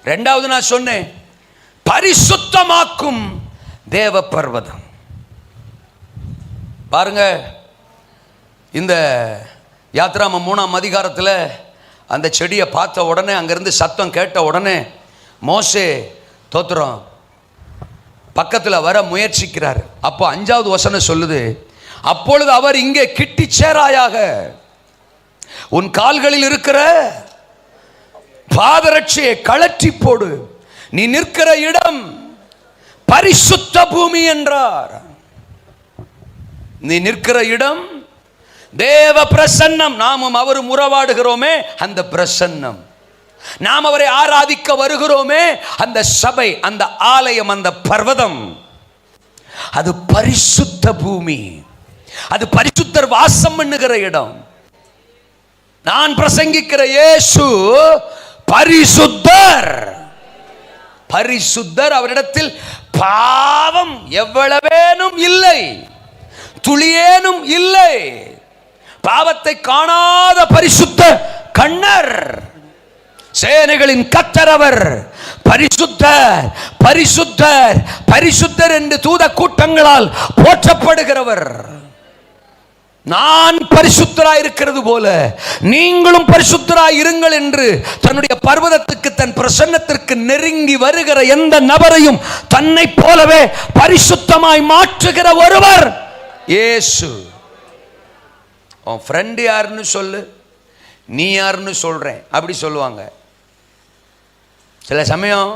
ரெண்டாவது நான் சொன்னேன், பரிசுத்தமாக்கும் தேவ பர்வதம். பாருங்க, இந்த யாத்ராம 3ஆம் அதிகாரத்தில் அந்த செடியை பார்த்த உடனே, அங்கிருந்து சத்தம் கேட்ட உடனே மோசே தோத்திரம் பக்கத்தில் வர முயற்சிக்கிறார். அப்போ 5வது வசனம் சொல்லுது, அப்பொழுது அவர் இங்கே கிட்டி சேராயாக, உன் கால்களில் இருக்கிற பாதரட்சையை கழற்றி போடு, நீ நிற்கிற இடம் பரிசுத்த பூமி என்றார். நீ நிற்கிற இடம் தேவ பிரசன்னம், நாமும் அவரும் உறவாடுகிறோமே அந்த பிரசன்னம், நாம் அவரை ஆராதிக்க வருகிறோமே அந்த சபை, அந்த ஆலயம், அந்த பர்வதம், அது பரிசுத்த பூமி, அது பரிசுத்தர் வாசம் பண்ணுகிற இடம். நான் பிரசங்கிக்கிற இயேசு பரிசுத்தர். பரிசுத்தர். அவரிடத்தில் பாவம் எவ்வளவேனும் இல்லை, துளியேனும் இல்லை. பாவத்தை காணாத பரிசுத்த கண்ணர், சேனைகளின் கர்த்தர் அவர். பரிசுத்தர், பரிசுத்தர், பரிசுத்தர் என்று தூத கூட்டங்களால் போற்றப்படுகிறவர். நான் பரிசுத்தராய் இருக்கிறது போல நீங்களும் பரிசுத்தராய் இருங்கள் என்று தன்னுடைய பர்வதத்துக்கு, தன் பிரசன்னத்திற்கு நெருங்கி வருகிற எந்த நபரையும் தன்னை போலவே பரிசுத்தமாய் மாற்றுகிற ஒருவர் இயேசு. உன் ஃப்ரெண்டு யாருன்னு சொல்லு, நீ யாருன்னு சொல்றேன் அப்படி சொல்லுவாங்க. சில சமயம்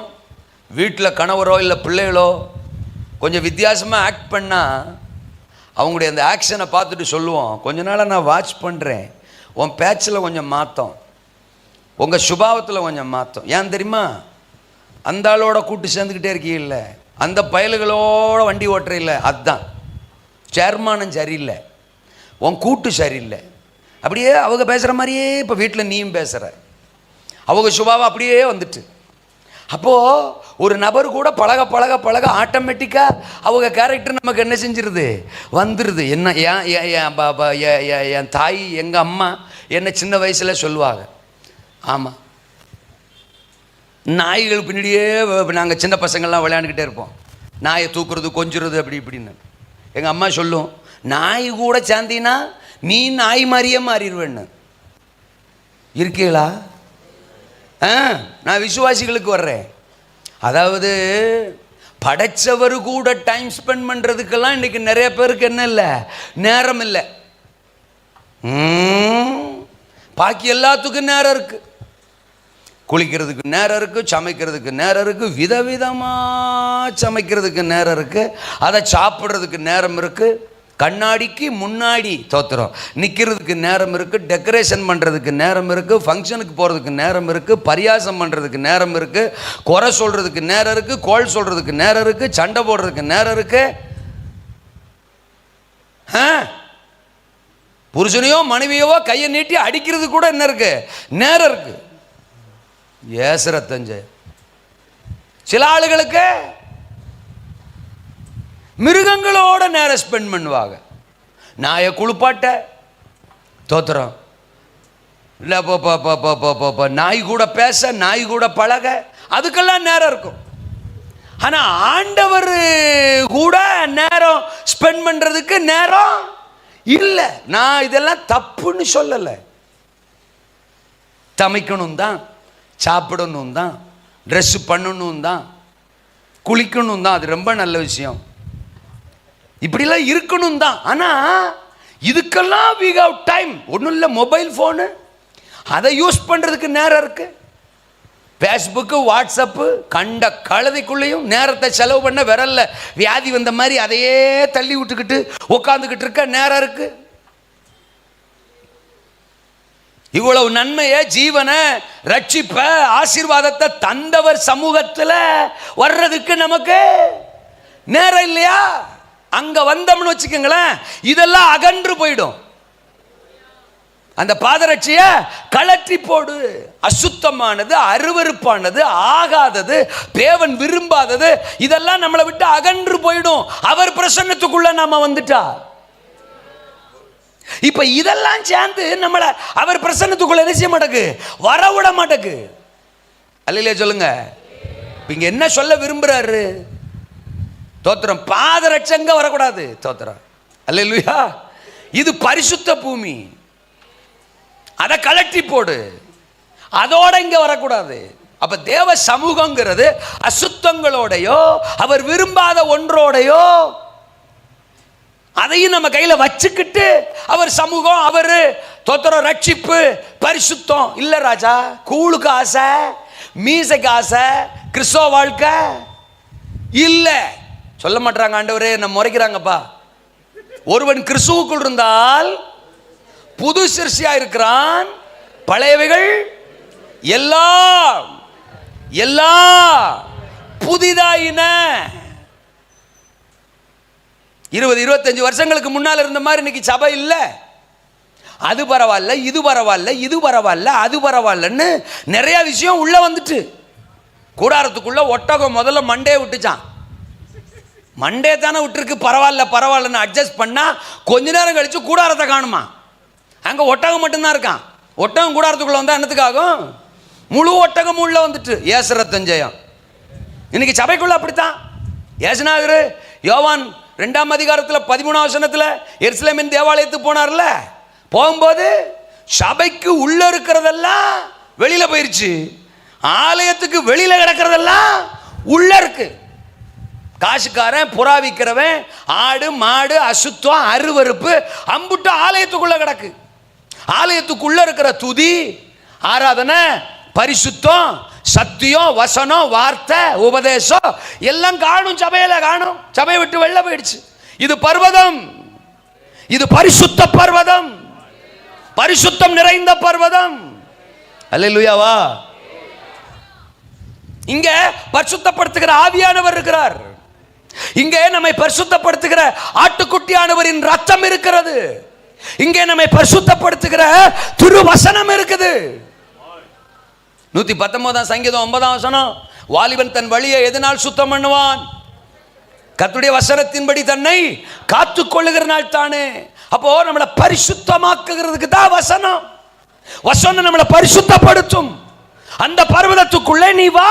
வீட்டில் கணவரோ இல்லை பிள்ளைகளோ கொஞ்சம் வித்தியாசமாக ஆக்ட் பண்ணால் அவங்களுடைய அந்த ஆக்ஷனை பார்த்துட்டு சொல்லுவோம், கொஞ்ச நாளாக நான் வாட்ச் பண்ணுறேன், உன் பேச்சில் கொஞ்சம் மாற்றம், உங்கள் சுபாவத்தில் கொஞ்சம் மாற்றம். ஏன் தெரியுமா? அந்த ஆளோட கூட்டு சேர்ந்துக்கிட்டே இருக்கீங்கல்ல, அந்த பயல்களோட வண்டி ஓட்டுற இல்லை, அதுதான் சேர்மானம் சரியில்லை, உன் கூட்டு சரியில்லை. அப்படியே அவங்க பேசுகிற மாதிரியே இப்போ வீட்டில் நீயும் பேசுகிற, அவங்க சுபாவம் அப்படியே வந்துட்டு. அப்போது ஒரு நபர் கூட பழக பழக பழக ஆட்டோமேட்டிக்காக அவங்க கேரக்டர் நமக்கு என்ன செஞ்சிருது, வந்துடுது. என்ன என் தாய், எங்கள் அம்மா என்ன சின்ன வயசில் சொல்லுவாங்க, ஆமாம் நாய்கள் பின்னாடியே நாங்கள் சின்ன பசங்கள்லாம் விளையாண்டுக்கிட்டே இருப்போம், நாயை தூக்குறது கொஞ்சுறது அப்படி இப்படின்னு. எங்கள் அம்மா சொல்லும், நாய் கூட சேர்ந்தீங்கன்னா நீ நாய் மாதிரியே மாறிடுவேன்னு. இருக்கீங்களா? நான் விசுவாசிகளுக்கு வர்றேன். அதாவது படைச்சவர் கூட டைம் ஸ்பெண்ட் பண்ணுறதுக்கெல்லாம் இன்றைக்கி நிறைய பேருக்கு என்ன இல்லை, நேரம் இல்லை. பாக்கி எல்லாத்துக்கும் நேரம் இருக்குது. குளிக்கிறதுக்கு நேரம் இருக்குது, சமைக்கிறதுக்கு நேரம் இருக்குது, விதவிதமாக சமைக்கிறதுக்கு நேரம் இருக்குது, அதை சாப்பிட்றதுக்கு நேரம் இருக்குது, கண்ணாடிக்கு முன்னாடி தோத்திரம் நிற்கிறதுக்கு நேரம் இருக்குது, டெக்கரேஷன் பண்ணுறதுக்கு நேரம் இருக்குது, ஃபங்க்ஷனுக்கு போகிறதுக்கு நேரம் இருக்குது, பரியாசம் பண்ணுறதுக்கு நேரம் இருக்குது, குறை சொல்கிறதுக்கு நேரம் இருக்குது, கோல் சொல்கிறதுக்கு நேரம் இருக்குது, சண்டை போடுறதுக்கு நேரம் இருக்குது. புருஷனையோ மனைவியவோ கையை நீட்டி அடிக்கிறது கூட என்ன இருக்குது, நேரம் இருக்குது. ஏசரத்தஞ்ச சில ஆளுகளுக்கு மிருகங்களோட நேரம் ஸ்பெண்ட் பண்ணுவாங்க. நாயை குளிப்பாட்ட தோத்திரம் இல்லை, நாய் கூட பேச, நாய் கூட பழக, அதுக்கெல்லாம் நேரம் இருக்கும். ஆனால் ஆண்டவர் கூட நேரம் ஸ்பெண்ட் பண்ணுறதுக்கு நேரம் இல்லை. நான் இதெல்லாம் தப்புன்னு சொல்லலை. சமைக்கணும் தான், சாப்பிடணும் தான், ட்ரெஸ்ஸு பண்ணணும் தான், குளிக்கணும் தான், அது ரொம்ப நல்ல விஷயம், இப்படிலாம் இருக்கணும் தான். ஆனால் இதுக்கெல்லாம் we have time. ஒன்றும் இல்லை, மொபைல் ஃபோனு அதை யூஸ் பண்ணுறதுக்கு நேரம் இருக்குது. ஃபேஸ்புக்கு, வாட்ஸ்அப்பு, கண்ட கழுதைக்குள்ளேயும் நேரத்தை செலவு பண்ண விரல்ல வியாதி வந்த மாதிரி அதையே தள்ளி விட்டுக்கிட்டு உட்காந்துக்கிட்டு இருக்க நேரம் இருக்குது. இவ்வளவு நன்மையை, ஜீவனை, ரட்சிப்ப, ஆசீர்வாதத்தை தந்தவர் சமூகத்தில் வர்றதுக்கு நமக்கு நேரம் இல்லையா? அங்க வந்தோம்னு வச்சுக்கோங்களேன், இதெல்லாம் அகன்று போயிடும். அந்த பாதரட்சியை கழற்றி போடு. அசுத்தமானது, அருவருப்பானது, ஆகாதது, தேவன் விரும்பாதது, இதெல்லாம் நம்மளை விட்டு அகன்று போயிடும். அவர் பிரசன்னத்துக்குள்ள நாம வந்துட்டா. இப்ப இதெல்லாம் சேர்ந்து நம்மளை அவர் பிரசன்னத்துக்குள்ள என்ன செய்ய மாட்டேக்கு, வரவிட மாட்டேக்கு. அல்லையா சொல்லுங்க. இங்க என்ன சொல்ல விரும்புறாரு? தோத்திரம், பாதரட்சங்க வரக்கூடாது. தோத்திரம், அல்லேலூயா. இது பரிசுத்த பூமி, அதை கலட்டி போடு, அதோட இங்க வரக்கூடாது. அப்ப தேவ சமூகங்கிறது அசுத்தங்களோடையோ அவர் விரும்பாத ஒன்றோடையோ அதையும் நம்ம கையில வச்சுக்கிட்டு அவர் சமூகம், அவரு தோத்திரம், ரட்சிப்பு, பரிசுத்தம் இல்ல ராஜா. கூழுக்கு ஆசை, மீசைக்கு ஆசை, கிறிஸ்தவ வாழ்க்கை இல்ல சொல்ல மாட்டாங்க. ஆண்டவரே நம்ம முறைக்கிறாங்கப்பா. ஒருவன் கிறிஸ்துவுக்குள் இருந்தால் புது சிருஷ்டியா இருக்கிறான், பழையவைகள் எல்லாம் புதிதாயின. 20-25 வருஷங்களுக்கு முன்னால் இருந்த மாதிரி இன்னைக்கு சபை இல்லை. அது பரவாயில்ல, இது பரவாயில்ல, இது பரவாயில்ல, அது பரவாயில்லன்னு நிறைய விஷயம் உள்ள வந்துட்டு. கூடாரத்துக்குள்ள ஒட்டகம் முதல்ல மண்டே விட்டுச்சான். மண்டே தானே விட்டுருக்கு, பரவாயில்ல பரவாயில்லன்னு அட்ஜஸ்ட் பண்ணா கொஞ்ச நேரம் கழிச்சு கூடாரத்தை காணுமா. அங்கே ஒட்டகம் மட்டும்தான் இருக்கான். ஒட்டகம் கூடாரத்துக்குள்ள வந்தால் என்னத்துக்காகும்? முழு ஒட்டகம் உள்ள வந்துட்டு. ஏசுரத்தன் ஜெயம். இன்னைக்கு சபைக்குள்ள அப்படித்தான். ஏசுநாதர் யோவான் 2ஆம் அதிகாரத்தில் 13ஆம் வசனத்தில் எருசலேமின் தேவாலயத்துக்கு போனார்ல, போகும்போது சபைக்கு உள்ள இருக்கிறதெல்லாம் வெளியில போயிருச்சு, ஆலயத்துக்கு வெளியில கிடக்கிறதெல்லாம் உள்ள இருக்கு. காசுக்காரன், புறா விற்கிறவன், ஆடு மாடு, அசுத்தம், அருவருப்பு அம்புட்டு ஆலயத்துக்குள்ள கிடக்கு. ஆலயத்துக்குள்ள இருக்கிற துதி, ஆராதனை, பரிசுத்தம், சத்தியம், வசனம், வார்த்தை, உபதேசம் எல்லாம் காணும். சபையில காணும். சபையை விட்டு வெளில போயிடுச்சு. இது பர்வதம், இது பரிசுத்த பர்வதம், பரிசுத்தம் நிறைந்த பர்வதம். அல்லேலூயாவா. இங்க பரிசுத்தப்படுத்துகிற ஆவியானவர் இருக்கிறார். இங்கே நம்மை பரிசுத்தப்படுத்துகிற ஆட்டுக்குட்டியானவரின் ரத்தம் இருக்கிறது. இங்கே நம்மை பரிசுத்தப்படுத்துகிற திருவசனம் இருக்குது. 119ஆம் சங்கீதம் 9ஆம் வசனம், வாலிபன் தன் வழியை எதனால் சுத்தம் பண்ணுவான்? கர்த்தருடைய வசனத்தின்படி தன்னை காத்துக் கொள்ளுகிற நாள் தானே. அப்போ நம்மளை பரிசுத்தமாக்குகிறதுக்கு தான் வசனம். வசனம் நம்மளை பரிசுத்தப்படுத்தும். அந்த பர்வதத்துக்குள்ளே நீ வா.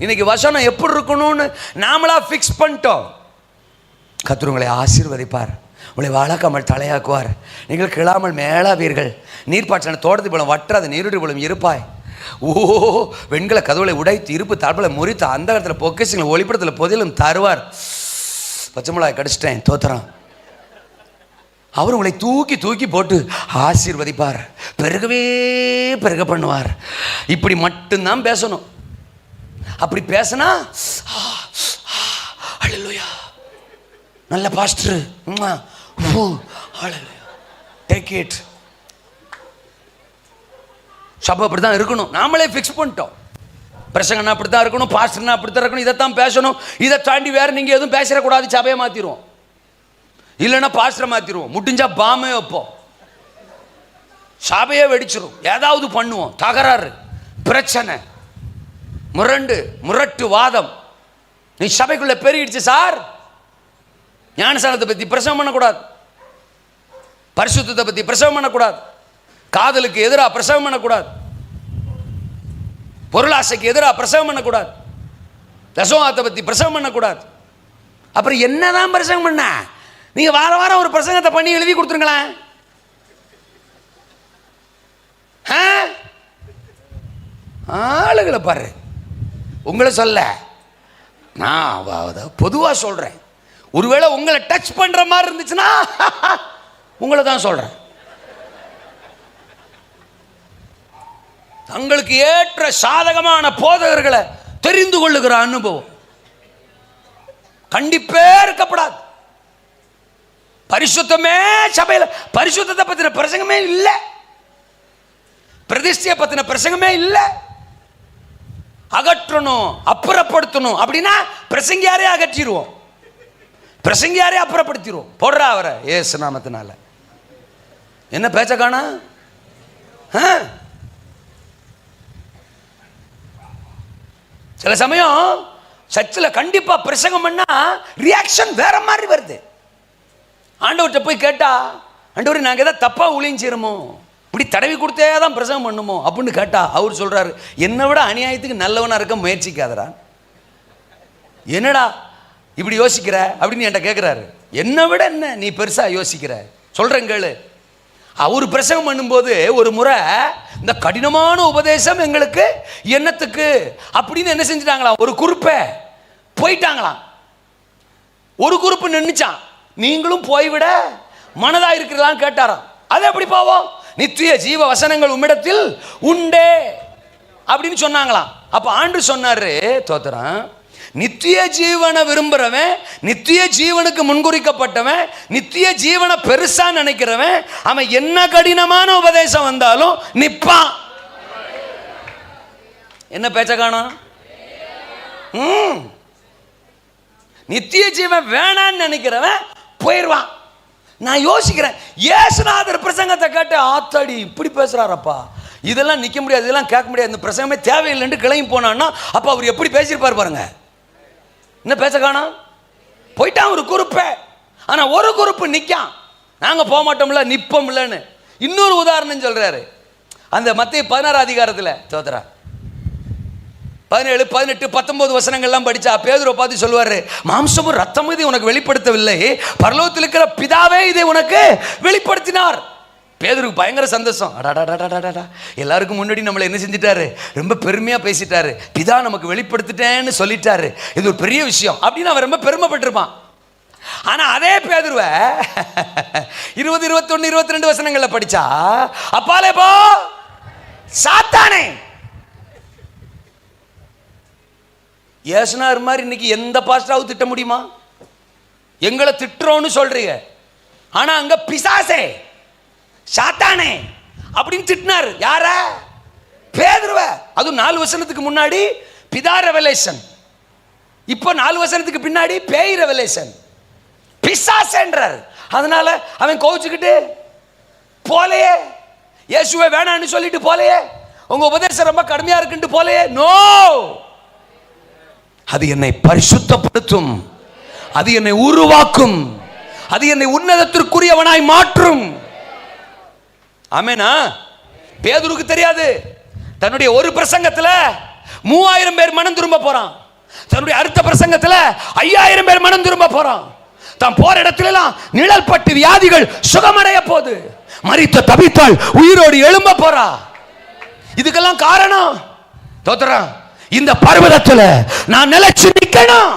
இன்னைக்கு வசனம் எப்படி இருக்கணும்னு நாமளா ஃபிக்ஸ் பண்ணிட்டோம். கர்த்தர் உங்களை ஆசீர்வதிப்பார், உங்களை வாழாக்காமல் தலையாக்குவார், நீங்கள் கிளாமல் மேலாவீர்கள், நீர்ப்பாய்ச்சன தோட்டத்தை போலும் வற்றாது நீருடி போலும் இருப்பாய். ஓ, வெண்கல கதவுகளை உடைத்து இருப்பு தாழ்பலை முறித்து அந்த இடத்துல பொக்கிஷங்களை ஒளிப்படத்தில் பொதிலும் தருவார். பச்சை மிளகாய் கடிச்சிட்டேன், தோத்திரம். அவர் உங்களை தூக்கி தூக்கி போட்டு ஆசீர்வதிப்பார், பெருகவே பெருக பண்ணுவார். இப்படி மட்டும்தான் பேசணும். அப்படி பேசினா ஹல்லேலூயா, நல்ல பாஸ்டர், டேக் இட். சபை அப்படி தான் இருக்கணும். நாமளே ஃபிக்ஸ் பண்ணிட்டோம். பிரசங்கன்னா அப்படி தான் இருக்கணும், பாஸ்டர்னா அப்படி தான் இருக்கணும், இதைத்தான் பேசணும். இதை தாண்டி வேற நீங்கள் எதுவும் பேசிடக்கூடாது. சபையை மாற்றிடுவோம், இல்லைன்னா பாஸ்டரை மாற்றிடுவோம், முடிஞ்சா பாமே வைப்போம், சபையே வெடிச்சிடும், ஏதாவது பண்ணுவோம், தகராறு, பிரச்சனை, முரட்டு வாதம். நீ சபைக்குள்ள பெருகிடுச்சு சார். ஞானசானத்தை பற்றி பிரசவம் பண்ணக்கூடாது, பரிசுத்தத்தை பற்றி பிரசவம் பண்ணக்கூடாது, காதலுக்கு எதிராக பிரசவம் பண்ணக்கூடாது, பொருளாசைக்கு எதிராக பிரசவம் பண்ணக்கூடாது, தசோகத்தை பற்றி பிரசவம் பண்ணக்கூடாது. அப்புறம் என்னதான் பிரசங்கம் பண்ண? நீங்க வார வாரம் ஒரு பிரசங்கத்தை பண்ணி எழுதி கொடுத்துருங்களேன். ஆளுகளை பாரு. உங்களை சொல்ல நான் பொதுவாக சொல்றேன். ஒருவேளை உங்களை டச் பண்ற மாதிரி இருந்துச்சுன்னா உங்களை தான் சொல்றேன். தங்களுக்கு ஏற்ற சாதகமான போதகர்களை தெரிந்து கொள்ளுகிற அனுபவம் கண்டிப்பே இருக்கப்படாது. பரிசுத்தமே சபையில், பரிசுத்தத்தை பத்தின பிரசங்கமே இல்லை, பிரதிஷ்டையை பத்தின பிரசங்கமே இல்லை. அகற்றணும், அப்புறப்படுத்தணும் அப்படின்னா பிரசங்கியாரே அகற்றிடுவோம், பிரசங்கியாரே அப்புறப்படுத்திடுவோம். போடுறா அவரை ஏசு நாமத்தினால. என்ன பேச்ச காணா? சில சமயம் சர்ச்சில் கண்டிப்பா பிரசங்கம் பண்ணா ரியாக்ஷன் வேற மாதிரி வருது. ஆண்டவர்கிட்ட போய் கேட்டா, ஆண்டவரே நாங்கள் ஏதாவது தப்பா ஊழியம் செய்யறோமோ, இப்படி தடவி கொடுத்தே தான் பிரசங்கம் பண்ணுமோ அப்படின்னு கேட்டா அவர் சொல்றாரு, என்னை விட அநியாயத்துக்கு நல்லவனா இருக்க முயற்சிக்காதரா. என்னடா இப்படி யோசிக்கிற அப்படின்னு என்கிட்ட கேட்குறாரு. என்னை விட என்ன நீ பெருசா யோசிக்கிற, சொல்றேன் கேளு. அவர் பிரசங்கம் பண்ணும்போது ஒரு முறை இந்த கடினமான உபதேசம் எங்களுக்கு என்னத்துக்கு அப்படின்னு என்ன செஞ்சுட்டாங்களாம், ஒரு குறிப்பை போயிட்டாங்களாம். ஒரு குறிப்பு நின்றுச்சான். நீங்களும் போய்விட மனதா இருக்கிறதான்னு கேட்டாராம். அது எப்படி போவோம், நித்திய ஜீவ வசனங்கள் உம்மிடத்தில் உண்டே அப்படின்னு சொன்னாங்களாம். அப்ப ஆண்டு சொன்னாரு, தோத்திரம், நித்திய ஜீவனை விரும்புறவன், நித்திய ஜீவனுக்கு முன்குறிக்கப்பட்டவன், நித்திய ஜீவனை பெருசா நினைக்கிறவன், அவன் என்ன கடினமான உபதேசம் வந்தாலும் நிப்பான். என்ன பேச்ச காணோம்? நித்திய ஜீவன் வேணான்னு நினைக்கிறவன் போயிடுவான். நான் யோசிக்கிறேன், இயேசுநாதர் பிரசங்கத்தை கேட்டு ஆத்தாடி இப்படி பேசுறாரப்பா, இதெல்லாம் நிற்க முடியாது, இதெல்லாம் கேட்க முடியாது, இந்த பிரசங்கமே தேவையில்லைன்னு கிளம்பி போனான்னா அப்போ அவர் எப்படி பேசியிருப்பார் பாருங்க. என்ன பேச காணோம்? போயிட்டான் ஒரு குறிப்பை. ஆனால் ஒரு குறிப்பு நிற்கான், நாங்கள் போக மாட்டோம்ல நிற்போம்லன்னு. இன்னொரு உதாரணம் சொல்றாரு. அந்த மத்தேயு 16 அதிகாரத்தில் தோத்திரா 17, 18, 19 வசனங்கள்லாம் படிச்சா பேதுரு பார்த்து சொல்லுவாரு, மாம்சமும் ரத்தமும் இதை உனக்கு வெளிப்படுத்தவில்லை, பரலோகத்தில் இருக்கிற பிதாவே இதை உனக்கு வெளிப்படுத்தினார். பேதுருக்கு பயங்கர சந்தோஷம். அடாடாடாடாடா, எல்லாருக்கும் முன்னாடி நம்மளை என்ன செஞ்சிட்டாரு, ரொம்ப பெருமையா பேசிட்டாரு, பிதா நமக்கு வெளிப்படுத்திட்டேன்னு சொல்லிட்டாரு, இது ஒரு பெரிய விஷயம் அப்படின்னு அவன் ரொம்ப பெருமைப்பட்டிருப்பான். ஆனா அதே பேதுருவ 20, 21, 22 வசனங்கள்ல படிச்சா, அப்பாலே போ சாத்தானே. இயேசுநாதர் மாதிரி இன்னைக்கு எந்த பாஸ்டராவது திட்ட முடியுமா? எங்களை திட்டுறோன்னு சொல்றீங்க, ஆனா அங்க பிசாசே சாத்தானே அப்படின்னு திட்டினார். யார? பேதுருவ. அதுவும் 4 வசனத்துக்கு முன்னாடி பிதா ரெவலேஷன், இப்போ 4 வசனத்துக்கு பின்னாடி பேய் ரெவலேஷன். பிசாசேன்றார். அதனால அவன் கோவிச்சுக்கிட்டு போலையே, இயேசுவை வேணான்னு சொல்லிட்டு போலையே, உங்க உபதேசம் ரொம்ப கடுமையா இருக்குன்னு போலையே. நோ, அது என்னை பரிசுத்தப்படுத்தும், அது என்னை உருவாக்கும், அது என்னை உன்னதத்திற்குரியவனாய் மாற்றும். ஆமெனா? பேதுருக்கு தெரியாது, தன்னுடைய ஒரு பிரசங்கத்துல 3000 பேர் மனம் திரும்ப போறான், தன்னுடைய அடுத்த பிரசங்கத்துல 5000 பேர் மனம் திரும்ப போறான். தான் போற இடத்துல எல்லாம் நிழல் பட்டு வியாதிகள் சுகமடைய போது, மரித்த தபித்தாள் உயிரோடு எழும்ப போறா. இதுக்கெல்லாம் காரணம் தோத்திரம், இந்த பர்வதத்துல நான் நிலைச்சு நிக்கணும்.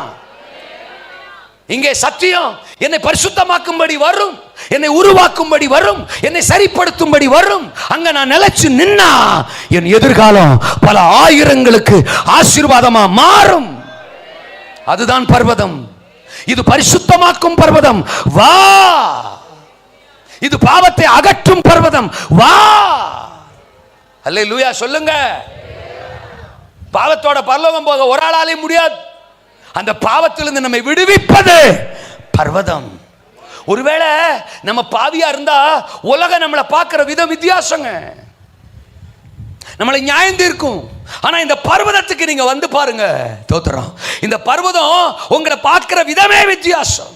இங்கே சத்தியம் என்னை பரிசுத்தமாக்கும்படி வரும், என்னை உருவாக்கும்படி வரும், என்னை சரிப்படுத்தும்படி வரும். அங்க நான் நிலைச்சு நின்னா என் எதிர்காலம் பல ஆயிரங்களுக்கு ஆசீர்வாதமா மாறும். அதுதான் பர்வதம். இது பரிசுத்தமாக்கும் பர்வதம், வா. இது பாவத்தை அகற்றும் பர்வதம், வா. அல்லேலூயா சொல்லுங்க. பாவத்தோட பரலோகம் போக ஒரு ஆளாலே முடியாது. அந்த பாவத்திலிருந்து நம்மை விடுவிப்பது பர்வதம். ஒருவேளை நம்ம பாவியா இருந்தா உலகம் நம்மளை பார்க்கிற விதம் வித்தியாசங்க, நம்மளை நியாயம் தீர்க்கும். ஆனா இந்த பர்வதத்துக்கு நீங்க வந்து பாருங்க தோத்திரம், இந்த பர்வதம் உங்களை பார்க்கிற விதமே வித்தியாசம்.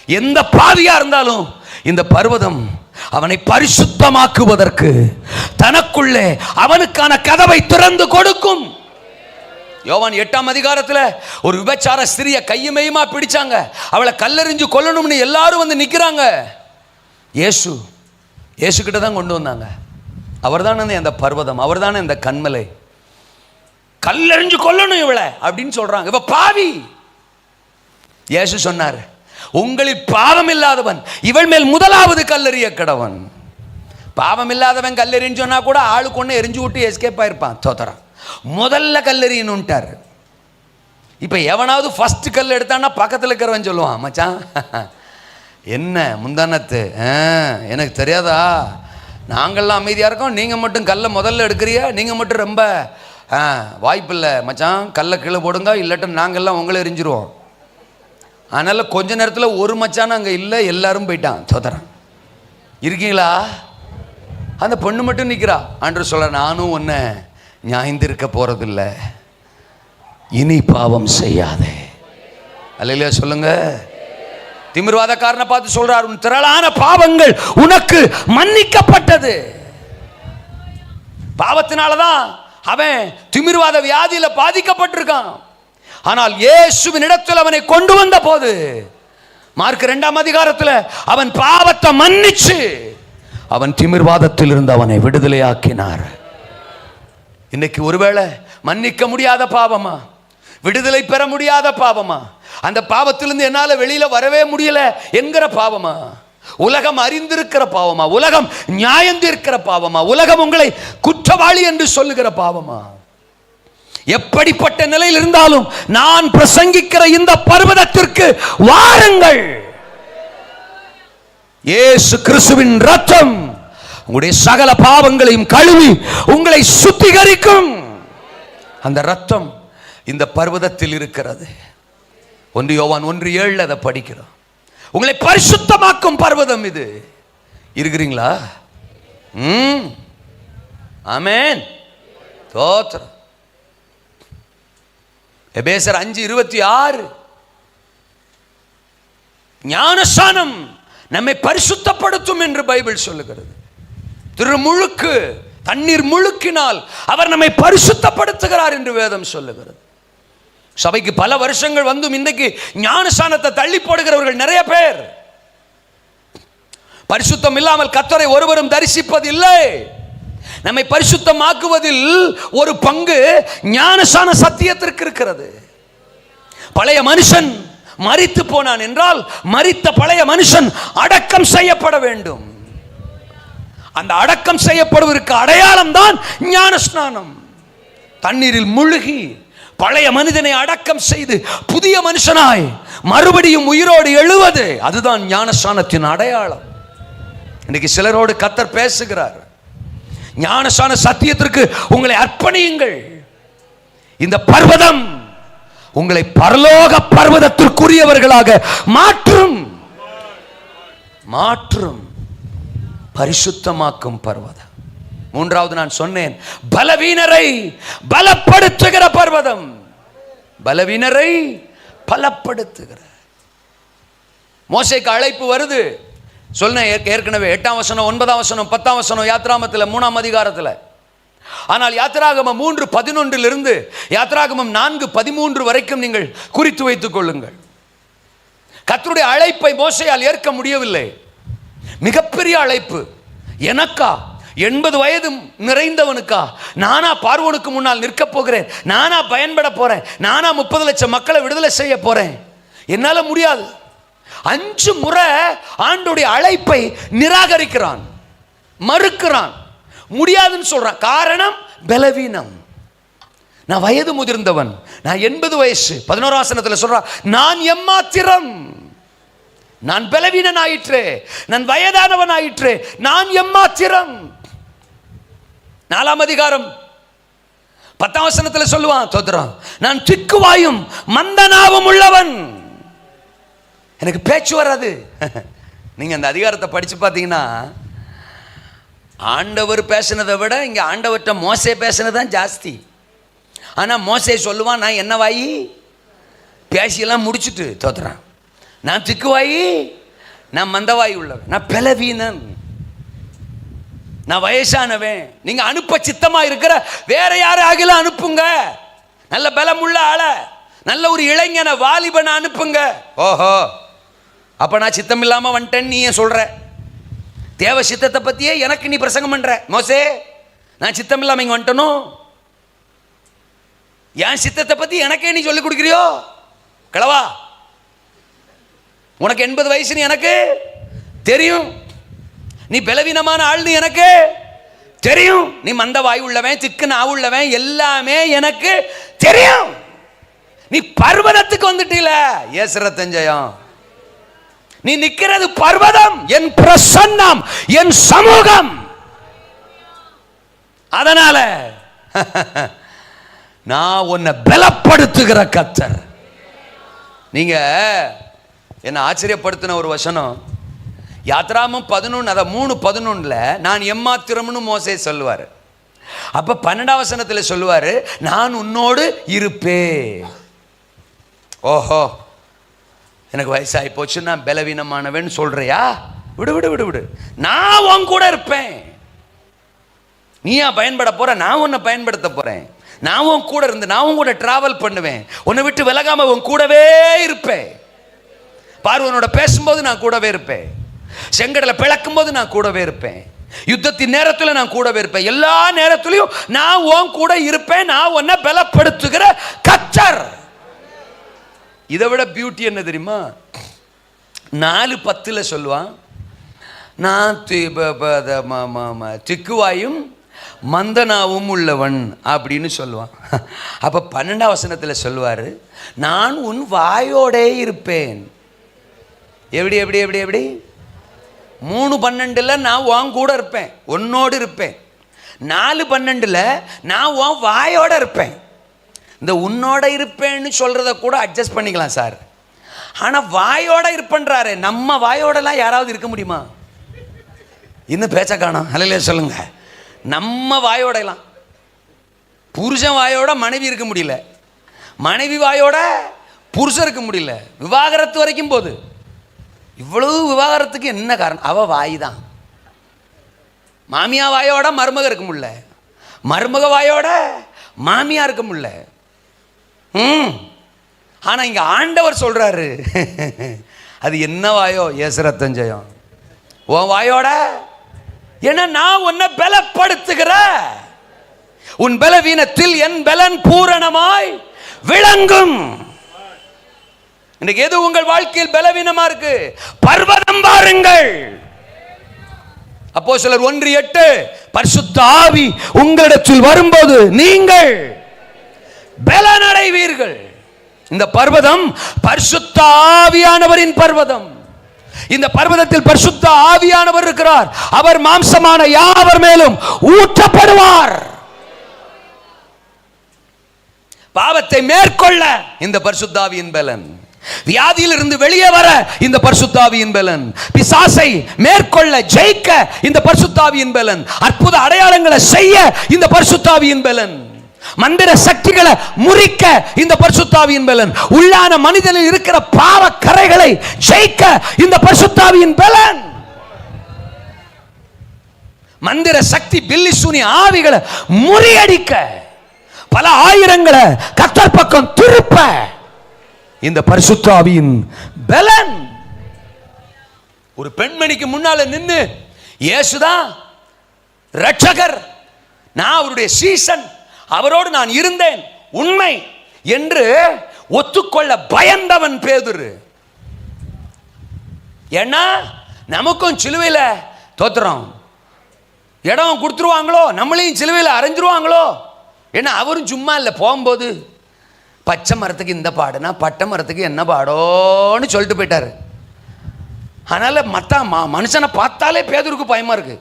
எந்த பாவியா இருந்தாலும் இந்த பர்வதம் அவனை பரிசுத்தமாக்குவதற்கு தனக்குள்ளே அவனுக்கான கதவை திறந்து கொடுக்கும். யோவான் 8ஆம் அதிகாரத்தில் ஒரு விபச்சார ஸ்திரியை கையுமையுமா பிடிச்சாங்க, அவளை கல்லெறிஞ்சு கொல்லணும்னு எல்லாரும் வந்து நிற்கிறாங்க. இயேசு கிட்ட தான் கொண்டு வந்தாங்க. அவர் தானே அந்த பர்வதம், அவர் தானே இந்த கண்மலை. கல்லெறிஞ்சு கொல்லணும் இவளை அப்படின்னு சொல்றாங்க. இவ பாவி. இயேசு சொன்னார், உங்களில் பாவம் இல்லாதவன் இவள் மேல் முதலாவது கல்லெறிய கடவன். பாவம் இல்லாதவன் கல்லெறின்னு சொன்னா கூட ஆளுக்கு ஒன்று எரிஞ்சு விட்டு எஸ்கேப் ஆயிருப்பான். தோத்தரம் முதல்ல கல்லெறியணுன்ட்டார். இப்போ எவனாவது ஃபர்ஸ்ட் கல் எடுத்தான்னா பக்கத்தில் இருக்கிறவன் சொல்லுவான், மச்சான் என்ன முந்தானத்து எனக்கு தெரியாதா, நாங்கள்லாம் அமைதியாக இருக்கோம், நீங்கள் மட்டும் கல்லை முதல்ல எடுக்கிறியா, நீங்கள் மட்டும் ரொம்ப வாய்ப்பில்லை மச்சான், கல்லை கீழே போடுங்க, இல்லாட்டும் நாங்கள்லாம் உங்களை எரிஞ்சிருவோம். அதனால் கொஞ்ச நேரத்தில் ஒரு மச்சான் அங்கே இல்லை, எல்லாரும் போயிட்டான். சோதரன் இருக்கீங்களா? அந்த பொண்ணு மட்டும் நிற்கிறா. ஆண்டவர் சொல்ற, நானும் ஒன்றை நியாயந்திருக்க போறதில்ல, இனி பாவம் செய்யாதே. அல்லேலூயா சொல்லுங்க. திமிர்வாதக்காரனை பார்த்து சொல்றார், உன் திரளான பாவங்கள் உனக்கு மன்னிக்கப்பட்டது. பாவத்தினாலதான் அவன் திமிர்வாத வியாதியில பாதிக்கப்பட்டிருக்கான். ஆனால் இயேசுவின் இடத்தில் அவனை கொண்டு வந்த போது மார்க் 2ஆம் அதிகாரத்தில் அவன் பாவத்தை மன்னிச்சு அவன் திமிர்வாதத்தில் இருந்து அவனை விடுதலையாக்கினார். இன்னைக்கு ஒருவேளை மன்னிக்க முடியாத பாவமா, விடுதலை பெற முடியாத பாவமா, அந்த பாவத்திலிருந்து என்னால வெளியில வரவே முடியல என்கிற பாவமா, உலகம் அறிந்திருக்கிற பாவமா, உலகம் நியாயம் தீர்க்கிற பாவமா, உலகம் உங்களை குற்றவாளி என்று சொல்லுகிற பாவமா, எப்படிப்பட்ட நிலையில் இருந்தாலும் நான் பிரசங்கிக்கிற இந்த பர்வதத்திற்கு வாருங்கள். இயேசு கிறிஸ்துவின் இரத்தம் உங்களுடைய சகல பாவங்களையும் கழுவி உங்களை சுத்திகரிக்கும். அந்த இரத்தம் இந்த பர்வதத்தில் இருக்கிறது. 1 யோவான் 1:7 அதை படிக்கிறோம். உங்களை பரிசுத்தமாக்கும் பர்வதம் இது. இருக்கிறீங்களா? ஆமென். தோத்திரம். எபேசர் 5:26 ஞானஸ்நானம் நம்மை பரிசுத்தப்படுத்தும் என்று பைபிள் சொல்லுகிறது. திருமுழுக்கு, தண்ணீர் முழுக்கினால் அவர் நம்மை பரிசுத்தப்படுத்துகிறார் என்று வேதம் சொல்லுகிறது. சபைக்கு பல வருஷங்கள் வந்தும் இன்றைக்கு ஞானஸ்நானத்தை தள்ளி போடுகிறவர்கள் நிறைய பேர். பரிசுத்தம் இல்லாமல் கர்த்தரை ஒருவரும் தரிசிப்பதில்லை. நம்மை பரிசுத்தமாக்குவதில் ஒரு பங்கு ஞானஸ்நான சத்தியத்திற்கு இருக்கிறது. பழைய மனுஷன் மரித்து போனான் என்றால் மரித்த பழைய மனுஷன் அடக்கம் செய்யப்பட வேண்டும். அந்த அடக்கம் செய்யப்படுவதற்கு அடையாளம் தான் ஞானஸ்நானம். தண்ணீரில் முழுகி பழைய மனிதனை அடக்கம் செய்து புதிய மனுஷனாய் மறுபடியும் உயிரோடு எழுவது, அதுதான் ஞானஸ்நானத்தின் அடையாளம். இன்னைக்கு சிலரோடு கர்த்தர் பேசுகிறார். ஞானஸ்நான சத்தியத்திற்கு உங்களை அர்ப்பணியுங்கள். இந்த பர்வதம் உங்களை பரலோக பர்வதத்திற்குரியவர்களாக மாற்றும். பரிசுத்தமாக்கும் பர்வதம். 3வது நான் சொன்னேன், பலவீனரை பலப்படுத்துகிற பர்வதம். பலவீனரை பலப்படுத்துகிற. மோசேக்கு அழைப்பு வருது. சொன்ன ஏற்கனவே 8ஆம் வசனம், 9ஆம் வசனம், 10ஆம் வசனம் யாத்ராகமத்தில் 3ஆம் அதிகாரத்தில். ஆனால் யாத்ராகமம் 3:11 யாத்ராகமம் 4:13 வரைக்கும் நீங்கள் குறித்து வைத்துக் கொள்ளுங்கள். கர்த்தருடைய அழைப்பை மோசேயால் ஏற்க முடியவில்லை. மிகப்பெரிய அழைப்பு. எனக்கா 80 வயது நிறைந்தவனுக்கா நானா பார்வோனுக்கு முன்னால் நிற்க போகிறேன், நானா பயன்பட போறேன், நானா 30 லட்சம் மக்களை விடுதலை செய்ய போறேன், என்னால முடியாது. 5 முறை ஆண்டோடைய அழைப்பை நிராகரிக்கிறான், மறுக்கிறான், முடியாதுன்னு சொல்றான். காரணம் பலவீனம். நான் வயது முதிர்ந்தவன், நான் 80 வயசு. 11ஆம் வசனத்தில் சொல்றான், நான் எம்மாத்திரம், நான் பலவீனன் ஆயிற்றே, நான் வயதானவன் ஆயிற்றே, நான் எம்மாத்திரம். 4ஆம் அதிகாரம் 10ஆம் வசனத்தில் சொல்லுவான், தோத்திரம், நான் திக்குவாயும் மந்தனாவும் உள்ளவன், எனக்கு பேச்சு வராது. நீங்க அந்த அதிகாரத்தை படிச்சு பார்த்தீங்கன்னா ஆண்டவர் பேசினதை விட இங்க ஆண்டவர்கிட்ட மோசே பேசினதான் ஜாஸ்தி. ஆனா மோசே சொல்லுவான், நான் என்ன வாயி பேசியெல்லாம் முடிச்சுட்டு தோத்துறான், நான் திக்குவாயி, நான் மந்தவாயி உள்ளவன், நான் பலவீனன், நான் வயசானவன். நீங்க அனுப்ப சித்தமா இருக்கிற வேற யாரை ஆகில அனுப்புங்க, நல்ல பலமுள்ள ஆள, நல்ல ஒரு இளைஞனை வாலிபனை அனுப்புங்க. ஓஹோ, அப்ப நான் சித்தம் இல்லாம வந்துட்டேன்னு நீ ஏன் சொல்ற? தேவ சித்தத்தை பத்தியே எனக்கு நீ பிரசங்கம் பண்ற. மோசே, நான் சித்தம் இல்லாம இங்க வந்துட்டனும், என் சித்தத்தை பத்தி எனக்கே நீ சொல்லிக் கொடுக்கிறியோ? கிளவா, உனக்கு 80 வயசுன்னு எனக்கு தெரியும், நீ பலவீனமான ஆள்னு எனக்கு தெரியும், நீ மந்த வாய் உள்ளவன், திக்கு நாவு உள்ளவன், எல்லாமே எனக்கு தெரியும். நீ பர்வதத்துக்கு வந்துட்டீல, ஏசுரத்தஞ்சயம், நீ நிக்கிறது பர்வதம், என் பிரசன்னம், என் சமூகம். அதனால நான் உன்னை பலப்படுத்துகிற கர்த்தர். நீங்க என்ன ஆச்சரியப்படுத்தின ஒரு வசனம், யாத்ராகமம் 11 அத 3:11 நான் எம்மாத்திரம்னு மோசே சொல்லுவார். அப்ப 12ஆம் வசனத்தில் சொல்லுவாரு, நான் உன்னோடு இருப்பேன். ஓஹோ, எனக்கு வயசாகி போச்சு, நான் பலவீனமானவன் சொல்றியா? விடு விடு விடு விடு, நான் உன் கூட இருப்பேன். நீயா பயன்பட போற, நான் உன்னை பயன்படுத்த போறேன். நான் உன் கூட இருந்து நான் உன் கூட டிராவல் பண்ணுவேன். உன்னை விட்டு விலகாம உன் கூடவே இருப்பேன். பார்வனோட பேசும்போது நான் கூடவே இருப்பேன். செங்கடலை பிளக்கும் போது நான் கூடவே இருப்பேன். யுத்தத்தின் நேரத்தில் நான் கூடவே இருப்பேன். எல்லா நேரத்திலையும் நான் உன் கூட இருப்பேன். நான் உன்னை பலப்படுத்துகிற கர்த்தர். இதை விட பியூட்டி என்ன தெரியுமா? 4:10 சொல்லுவான், நான் திக்குவாயும் மந்தனாவும் உள்ளவன் அப்படின்னு சொல்லுவான். அப்ப 12ஆம் வசனத்தில் சொல்லுவாரு, நான் உன் வாயோடே இருப்பேன். எப்படி எப்படி எப்படி எப்படி 3:12 நான் உன் கூட இருப்பேன், உன்னோடு இருப்பேன். 4:12 நான் உன் வாயோட இருப்பேன். இந்த உன்னோட இருப்பேன்னு சொல்றத கூட அட்ஜஸ்ட் பண்ணிக்கலாம் சார். ஆனா வாயோட இருப்பேன்றாரு. நம்ம வாயோடலாம் யாராவது இருக்க முடியுமா? இன்னும் பேச்ச காணோம். அல்லையா சொல்லுங்க. நம்ம வாயோடலாம், புருஷன் வாயோட மனைவி இருக்க முடியல, மனைவி வாயோட புருஷன் இருக்க முடியல. விவாகரத்து வரைக்கும் போது. இவ்வளவு விவாகரத்துக்கு என்ன காரணம்? அவ வாய் தான். மாமியா வாயோட மருமக இருக்க முடியல, மருமக வாயோட மாமியா இருக்க முடியல. ஆனா இங்க ஆண்டவர் சொல்றாரு, அது என்ன வாயோ? ஏசுரத்தம் ஜெயம் உன் வாயோட. ஏன்னா நான் உன்னை பலப்படுத்துகிற, உன் பலவீனத்தில் என் பலன் பூரணமாய் விளங்கும். இன்னைக்கு எது உங்கள் வாழ்க்கையில் பலவீனமா இருக்கு? பர்வதம் பாருங்கள். அப்போஸ்தலர் 1:8 பரிசுத்த ஆவி உங்களிடத்தில் வரும்போது நீங்கள் பலனடைவீர்கள். இந்த பர்வதம் பரிசுத்த ஆவியானவரின் பர்வதம். இந்த பர்வதத்தில் பரிசுத்த ஆவியானவர் இருக்கிறார். அவர் மாம்சமான யாவர் மேலும் ஊற்றப்படுவார். பாவத்தை மேற்கொள்ள இந்த பரிசுத்த ஆவியின் பலன், வியாதியில் இருந்து வெளியே வர இந்த பரிசுத்த ஆவியின் பலன், பிசாசை மேற்கொள்ள ஜெயிக்க இந்த பரிசுத்த ஆவியின் பலன், அற்புத அடையாளங்களை செய்ய இந்த பரிசுத்த ஆவியின் பலன், மந்திர சக்திகளை முறிக்க இந்த பரிசுத்த ஆவியின் பலன், உள்ளான மனிதனில் இருக்கிற பாவ கரைகளை ஜெயிக்க இந்த பரிசுத்த ஆவியின் பலன், மந்திர சக்தி பில்லி சூனி ஆவிகளை முறியடிக்க, பல ஆயிரங்களை கர்த்தர் பக்கம் திருப்ப இந்த பரிசுத்த ஆவியின் பலன். ஒரு பெண்மணிக்கு முன்னால நின்னு இயேசுதான் இரட்சகர், நான் அவருடைய சீசன், அவரோடு நான் இருந்தேன், உண்மை என்று ஒத்துக்கொள்ள பயந்தவன் பேதுரு. ஏன்னா நமக்கும் சிலுவையில் தோத்துறோம், இடம் கொடுத்துருவாங்களோ, நம்மளையும் சிலுவையில் அரைஞ்சிருவாங்களோ. ஏன்னா அவரும் சும்மா இல்லை, போகும்போது பச்சை மரத்துக்கு இந்த பாடுனா பட்டை மரத்துக்கு என்ன பாடோன்னு சொல்லிட்டு போயிட்டாரு. அதனால மனுஷனை பார்த்தாலே பேதுருக்கு பயமா இருக்கு.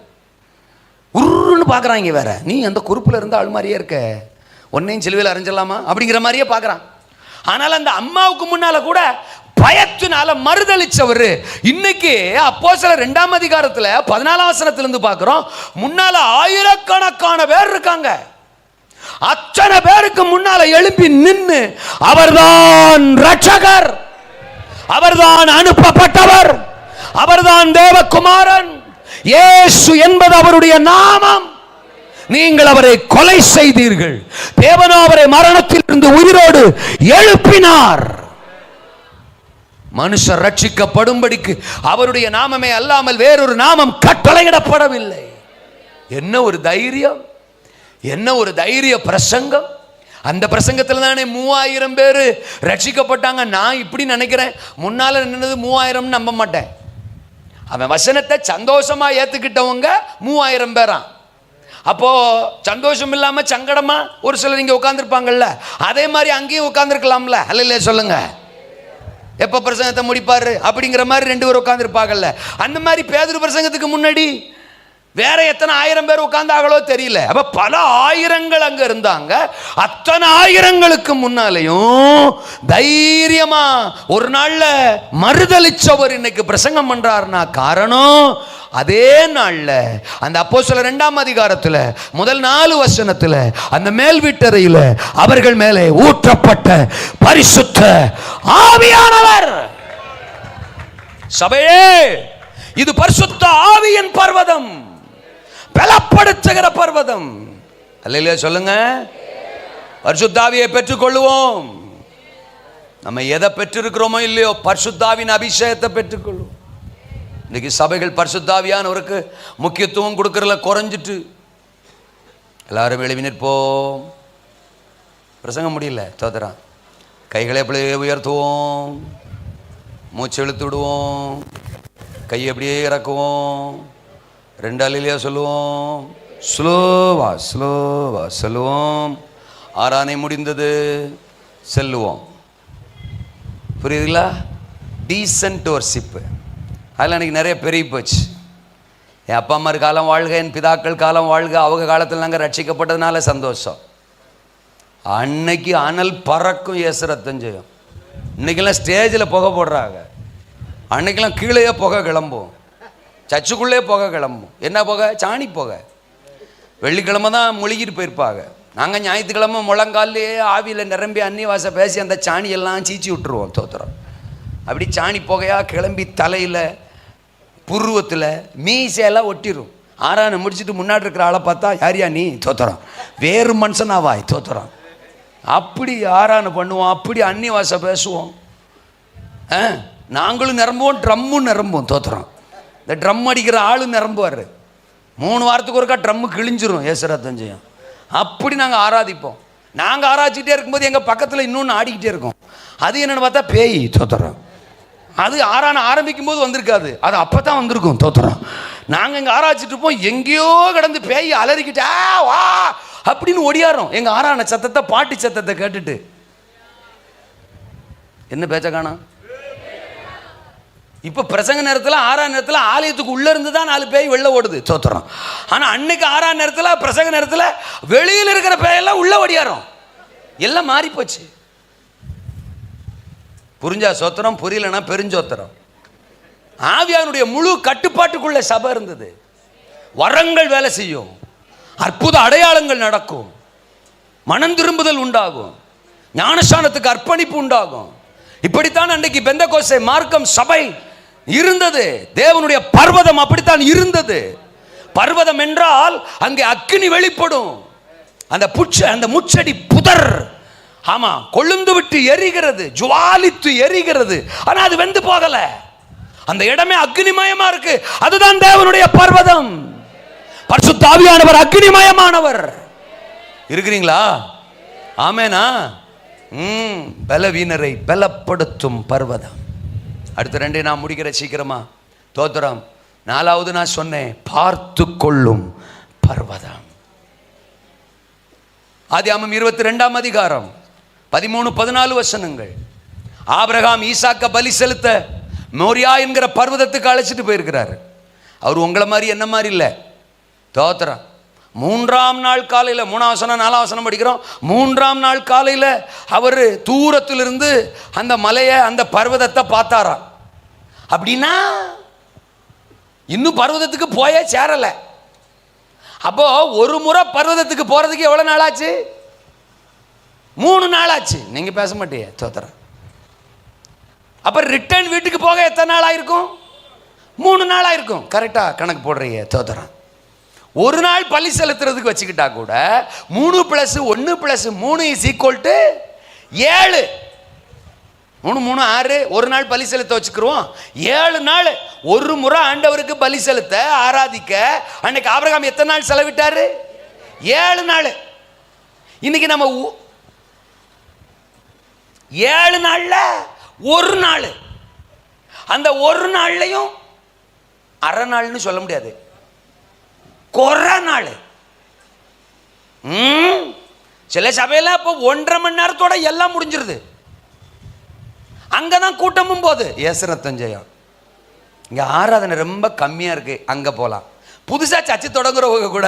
உருன்னு பார்க்குறாங்க. வேற நீ அந்த குறுப்பில் இருந்த ஆள் மாதிரியே இருக்க, ஒன்னையும் சிலுவையில் அரைஞ்சிடலாமா அப்படிங்கிற மாதிரியே பார்க்குறான். ஆனால் அந்த அம்மாவுக்கு முன்னால கூட பயத்தினால மறுதளிச்சவர். இன்னைக்கு அப்போஸ்தலர் 2ஆம் அதிகாரத்தில் 14ஆம் வசனத்திலிருந்து பார்க்கிறோம், முன்னால ஆயிரக்கணக்கான பேர் இருக்காங்க. அத்தனை பேருக்கு முன்னால எழுப்பி நின்று அவர்தான் இரட்சகர், அவர்தான் அனுப்பப்பட்டவர், அவர்தான் தேவகுமாரன், இயேசு என்பது அவருடைய நாமம், நீங்கள் அவரை கொலை செய்தீர்கள், தேவனோ அவரை மரணத்தில் இருந்து உயிரோடு எழுப்பினார். மனுஷர் ரட்சிக்கப்படும்படிக்கு அவருடைய நாமமே அல்லாமல் வேறொரு நாமம் கட்டளையிடப்படவில்லை. என்ன ஒரு தைரியம், என்ன ஒரு தைரிய பிரசங்கம். அந்த பிரசங்கத்தில் தானே 3000 பேர் ரட்சிக்கப்பட்டாங்க. நான் இப்படி நினைக்கிறேன், முன்னால நின்னது 3000 நம்ப மாட்டேன். அவன் வசனத்தை சந்தோஷமா ஏத்துக்கிட்டவங்க 3000 பேராம். அப்போ சந்தோஷம் இல்லாம சங்கடமா ஒரு சிலர் இங்க உட்கார்ந்துருப்பாங்கல்ல, அதே மாதிரி அங்கேயும் உட்கார்ந்துருக்கலாம்ல. அல்ல சொல்லுங்க, எப்ப பிரசங்கத்தை முடிப்பாரு அப்படிங்கிற மாதிரி 2 பேர் உட்கார்ந்துருப்பாங்கல்ல. அந்த மாதிரி பேதுரு பிரசங்கத்துக்கு முன்னாடி வேற எத்தனை 1000 பேர் உட்கார்ந்தாங்களோ தெரியல. அப்ப பல ஆயிரங்கள் அங்க இருந்தாங்க. அத்தனை ஆயிரங்களுக்கு முன்னாலேயும் தைரியமா ஒரு நாள்ல மறுதளிச்சவர் இன்னைக்கு பிரசங்கம் பண்றாருன்னா காரணம் அதே நாள்ல அந்த அப்போஸ்தலர் 2ஆம் அதிகாரத்துல முதல் 4 வசனத்துல அந்த மேல் வீட்டறையில அவர்கள் மேலே ஊற்றப்பட்ட பரிசுத்த ஆவியானவர். சபையே, இது பரிசுத்த ஆவியின் பர்வதம். பலப்படுத்துகிற பர்வதம். அல்லேலூயா சொல்லுங்க. பரிசுத்தாவியை பெற்றுக்கொள்வோம். நம்ம எதை பெற்றிருக்கிறோமோ இல்லையோ, பரிசுத்தாவின் அபிஷேகத்தை பெற்றுக்கொள்வோம். இன்னைக்கு சபைகள் பரிசுத்தாவியானவருக்கு முக்கியத்துவம் கொடுக்கறதுல குறைஞ்சிட்டு. எல்லாரும் எழுப்பி நிற்போம். பிரசங்கம் முடியல, தோத்துறான். கைகளை அப்படியே உயர்த்துவோம், மூச்சு இழுத்து விடுவோம், கையை அப்படியே இறக்குவோம், 2 அல்லேலூயா சொல்லுவோம். ஸ்லோவா ஸ்லோவா சொல்லுவோம். ஆராதனை முடிந்தது, செல்லுவோம். புரியுதுங்களா? டீசன்ட் வர்ஷிப்பு. அதில் எனக்கு நிறைய பெரிய போச்சு. என் அப்பா அம்மா காலம் வாழ்க, என் பிதாக்கள் காலம் வாழ்க, அவங்க காலத்தில் நாங்கள் ரட்சிக்கப்பட்டதுனால சந்தோஷம். அன்னைக்கு அனல் பறக்கும், இயேசு ரத்தம் செய்யும். இன்னைக்கெல்லாம் ஸ்டேஜில் புகை போடுறாங்க. அன்னைக்கெல்லாம் கீழேயே புகை கிளம்பும், சர்ச்சுக்குள்ளே புகை கிளம்பும். என்ன புகை? சாணி புகை. வெள்ளிக்கிழமை தான் முழுகிட்டு போயிருப்பாங்க. நாங்கள் ஞாயிற்றுக்கிழமை முழங்காலே ஆவியில் நிரம்பி அன்னிவாச பேசி அந்த சாணியெல்லாம் சீச்சி விட்டுருவோம். தோத்துறோம். அப்படி சாணி புகையாக கிளம்பி தலையில், புருவத்தில், மீசையெல்லாம் ஒட்டிடும். ஆறான முடிச்சுட்டு முன்னாடி இருக்கிற ஆளை பார்த்தா, யாரியா நீ? தோத்துறோம். வேறு மனுஷனாவாய். தோத்துறோம். அப்படி ஆறான பண்ணுவோம், அப்படி அன்னிவாச பேசுவோம். நாங்களும் நிரம்புவோம், ட்ரம்மும் நிரம்புவோம். தோத்துறோம். இந்த ட்ரம் அடிக்கிற ஆளும் நிரம்புவார். 3 வாரத்துக்கு ஒருக்கா ட்ரம்மு கிழிஞ்சிரும், இயேசு ரத்தம் செய்யும். அப்படி நாங்கள் ஆராதிப்போம். நாங்கள் ஆராய்ச்சிட்டே இருக்கும்போது எங்கள் பக்கத்தில் இன்னொன்று ஆடிக்கிட்டே இருக்கும். அது என்னென்னு பார்த்தா பேய். தோத்துறோம். அது ஆரம்பிக்கும் போது வந்திருக்காது, அது அப்போ தான் வந்திருக்கும். தோத்துறோம். நாங்கள் இங்கே ஆராய்ச்சிட்டு இருப்போம், எங்கேயோ கிடந்து பேய் அலறிக்கிட்டா வா அப்படின்னு ஒடியாரோம். எங்கள் ஆரான சத்தத்தை, பாட்டி சத்தத்தை கேட்டுட்டு. என்ன பேச்ச காணோம்? இப்போ பிரசங்க நேரத்தில், 6ஆம் நேரத்தில் ஆலயத்துக்கு உள்ளே இருந்து தான் 4 பேய் வெளில ஓடுது. தோத்துறோம். ஆனால் அன்னைக்கு 6ஆம் நேரத்தில், பிரசங்க நேரத்தில் வெளியில் இருக்கிற பேயெல்லாம் உள்ளே ஓடியாரோம். எல்லாம் மாறி போச்சு. புரிஞ்சா சோத்திரம், புரியலன்னா பெருஞ்சோத்திரம். ஆவியானுடைய முழு கட்டுப்பாட்டுக்குள்ள சபை இருந்தது. வரங்கள் வேலை செய்யும், அற்புத அடையாளங்கள் நடக்கும், மனம் திரும்புதல் உண்டாகும், ஞானஸ்தானத்துக்கு அர்ப்பணிப்பு உண்டாகும். இப்படித்தான் அன்றைக்கு பெந்தெகோஸ்தே மார்க்கம் சபை இருந்தது. தேவனுடைய பர்வதம் அப்படித்தான் இருந்தது. பர்வதம் என்றால் அங்கே அக்கினி வெளிப்படும். அந்த முச்செடி புதர், ஆமா, கொழுந்து விட்டு எரிகிறது, ஜுவாலித்து எரிகிறது. ஆனா அது வெந்து போகல. அந்த இடமே அக்னிமயமா இருக்கு. அதுதான் தேவனுடைய பர்வதம். பரிசுத்த ஆவியானவர் அக்னிமயமானவர். இருக்கிறீங்களா? ஆமேனா? பலவீனரை பலப்படுத்தும் பர்வதம். அடுத்த 2 நான் முடிக்கிற சீக்கிரமா. தோத்திரம். 4வது நான் சொன்னேன், பார்த்து கொள்ளும் பர்வதம். ஆதியாகமம் 22ஆம் அதிகாரம் 13-14 வசனங்கள். ஆபிரகாம் ஈசாக்க பலி செலுத்த மோரியா என்கிற பர்வதத்துக்கு அழைச்சிட்டு போயிருக்கிறார். அவர் உங்களை மாதிரி என்ன மாதிரி இல்லை. தோத்திரம். 3ஆம் நாள் காலையில், 3ஆம் வசனம் 4ஆம் வசனம் படிக்கிறோம். 3ஆம் நாள் காலையில் அவர் தூரத்திலிருந்து அந்த மலையை, அந்த பர்வதத்தை பார்த்தாராம். அப்படின்னா இன்னும் பர்வதத்துக்கு போயே சேரலை. அப்போ ஒரு முறை பர்வதத்துக்கு போறதுக்கு எவ்வளவு நாள் ஆச்சு? 3 நாள் ஆச்சு. நீங்க பேச மாட்டீங்க. தோத்திரம். அப்ப ரிட்டர்ன் வீட்டுக்கு போக எத்தனை நாள் ஆயிருக்கும்? 3 நாள் ஆயிருக்கும். கரெக்டா கணக்கு போடுறீங்க. தோத்திரம். ஒரு நாள் பலி செலுத்துறதுக்கு வச்சுக்கிட்டா கூட 3 + 1 + 3 = 7. 3 3 6. ஒரு நாள் பலி செலுத்த வச்சுக்கிறோம். 7 நாள் ஒரு முறை ஆண்டவருக்கு பலி செலுத்த, ஆராதிக்க. அன்னைக்கு ஆபிரகாம் எத்தனை நாள் செலவிட்டாரு? 7 நாள். இன்னைக்கு நம்ம 7 நாள்ல ஒரு நாள். அந்த ஒரு நாள்லையும் அரை நாள்னு சொல்ல முடியாது, குறை நாள். சில சபையில இப்போ 1.5 மணி நேரத்தோட எல்லாம் முடிஞ்சிருது. அங்கதான் கூட்டமும் போது. இயேசு ரத்தம் ஜெயம். இங்க ஆராதனை ரொம்ப கம்மியா இருக்கு, அங்க போலாம். புதுசா சர்ச்சை தொடங்குறவங்க கூட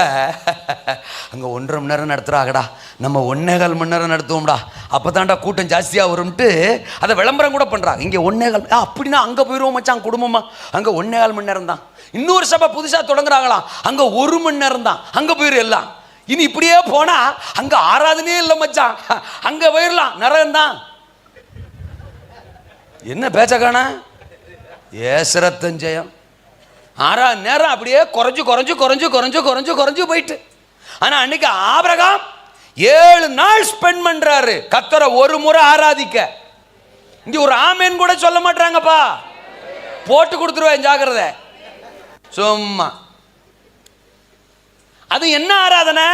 அங்க 1.5 மணி நேரம் நடத்துறாங்கடா, நம்ம 1.25 மணி நேரம் நடத்துவோம்டா, அப்பதான்டா கூட்டம் ஜாஸ்தியா வரும்ட்டு அதை விளம்பரம் கூட பண்றாங்க. இங்க 1.25 அப்படின்னா அங்க போயிருவோம் மச்சான் குடும்பமா, அங்க 1.25 மணி நேரம் தான். இன்னொரு சபை புதுசா தொடங்குறாங்களாம், அங்க 1 மணி நேரம் தான், அங்க போயிரு எல்லாம். இனி இப்படியே போனா அங்க ஆராதனையே இல்லை மச்சான், அங்க போயிடலாம், நரகம் தான். என்ன பேச்ச காண? இயேசு ரத்தம் ஜெயம். 6 நேரம் அப்படியே குறைஞ்சு குறைஞ்சு குறைஞ்சு குறைஞ்சு குறைஞ்சு குறைஞ்சு போயிட்டு. ஆனா அன்னைக்கு ஆபிரகாம் 7 நாள் ஸ்பெண்ட் பண்றாரு கர்த்தரை ஒரு முறை ஆராதிக்க. இங்க ஒரு ஆமேன் கூட சொல்ல மாட்டாங்கப்பா, போட்டு கொடுத்துருவேன் ஜாக்கிரதை. சும்மா அது என்ன ஆராதனை?